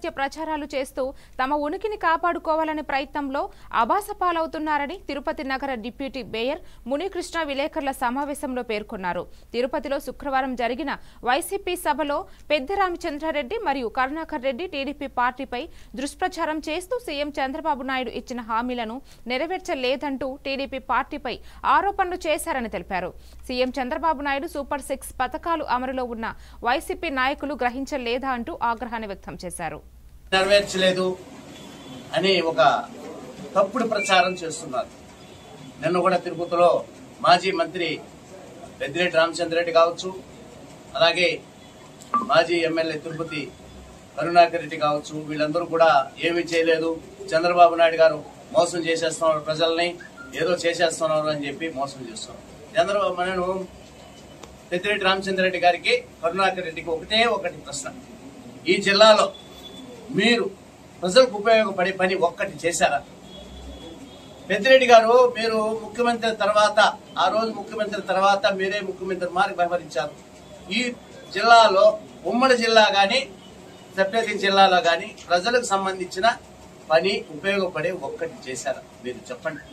అసత్య ప్రచారాలు చేస్తూ తమ ఉనికిని కాపాడుకోవాలనే ప్రయత్నంలో అబాసపాలవుతున్నారని తిరుపతి నగర డిప్యూటీ మేయర్ మునికృష్ణ విలేకరుల సమావేశంలో పేర్కొన్నారు. తిరుపతిలో శుక్రవారం జరిగిన వైసీపీ సభలో పెద్ద రామచంద్రారెడ్డి మరియు కరుణాకర్ రెడ్డి టీడీపీ పార్టీపై దుష్ప్రచారం చేస్తూ సీఎం చంద్రబాబు నాయుడు ఇచ్చిన హామీలను నెరవేర్చలేదంటూ టీడీపీ పార్టీపై ఆరోపణలు చేశారని తెలిపారు. సీఎం చంద్రబాబు నాయుడు సూపర్ 6 పథకాలు అమలులో ఉన్న వైసీపీ నాయకులు గ్రహించలేదా అంటూ ఆగ్రహాన్ని వ్యక్తం చేశారు. నెరవేర్చలేదు అని ఒక తప్పుడు ప్రచారం చేస్తున్నారు. నిన్న కూడా తిరుపతిలో మాజీ మంత్రి పెద్దిరెడ్డి రామచంద్రారెడ్డి కావచ్చు, అలాగే మాజీ ఎమ్మెల్యే తిరుపతి కరుణాకర్ రెడ్డి కావచ్చు, వీళ్ళందరూ కూడా ఏమీ చేయలేదు, చంద్రబాబు నాయుడు గారు మోసం చేసేస్తున్నారు, ప్రజల్ని ఏదో చేసేస్తున్నారు అని చెప్పి మోసం చేస్తున్నారు. చంద్రబాబు నేను పెద్దిరెడ్డి రామచంద్రారెడ్డి గారికి కరుణాకర్ రెడ్డికి ఒకటి ప్రశ్న, ఈ జిల్లాలో మీరు ప్రజలకు ఉపయోగపడే పని ఒక్కటి చేశారా? పెద్దిరెడ్డి గారు మీరు ముఖ్యమంత్రి తర్వాత, ఆ రోజు ముఖ్యమంత్రి తర్వాత మీరే ముఖ్యమంత్రి మారి వ్యవహరించారు. ఈ జిల్లాలో ఉమ్మడి జిల్లా గాని సెపరేట్ జిల్లాలో గాని ప్రజలకు సంబంధించిన పని ఉపయోగపడే ఒక్కటి చేశారా? మీరు చెప్పండి.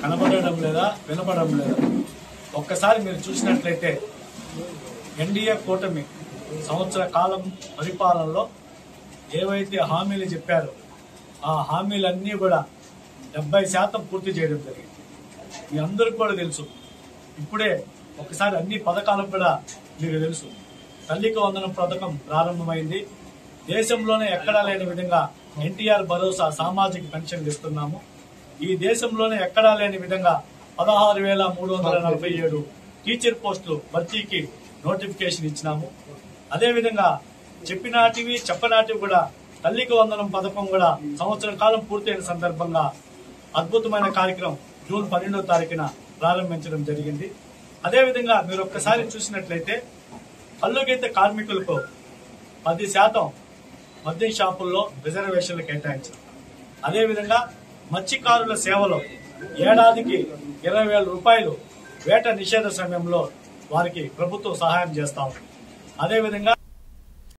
కనబడడం లేదా, వినపడడం లేదా? ఒక్కసారి మీరు చూసినట్లయితే ఎన్డీఏ కూటమి సంవత్సర కాలం పరిపాలనలో ఏవైతే హామీలు చెప్పారో ఆ హామీలన్నీ కూడా 70% పూర్తి చేయడం జరిగింది. మీ అందరికి కూడా తెలుసు. ఇప్పుడే ఒకసారి అన్ని పథకాలకు కూడా మీకు తెలుసు. తల్లికి వందనం పథకం ప్రారంభమైంది. దేశంలోనే ఎక్కడా లేని విధంగా ఎన్టీఆర్ భరోసా సామాజిక పెన్షన్ ఇస్తున్నాము. ఈ దేశంలోనే ఎక్కడా లేని విధంగా 16,347 టీచర్ పోస్టులు భర్తీకి నోటిఫికేషన్ ఇచ్చినాము. అదేవిధంగా చెప్పినాటివి చెప్పనాటివి కూడా తల్లికి వందనం పథకం కూడా సంవత్సరం కాలం పూర్తయిన సందర్భంగా అద్భుతమైన కార్యక్రమం జూన్ 12వ తారీఖున ప్రారంభించడం జరిగింది. అదేవిధంగా మీరు ఒక్కసారి చూసినట్లయితే కల్లుగీత కార్మికులకు 10% మద్యం షాపుల్లో రిజర్వేషన్లు కేటాయించారు. అదేవిధంగా మత్స్యకారుల సేవలో ఏడాదికి 20,000 రూపాయలు వేట నిషేధ సమయంలో వారికి ప్రభుత్వం సహాయం చేస్తా ఉంది. అదేవిధంగా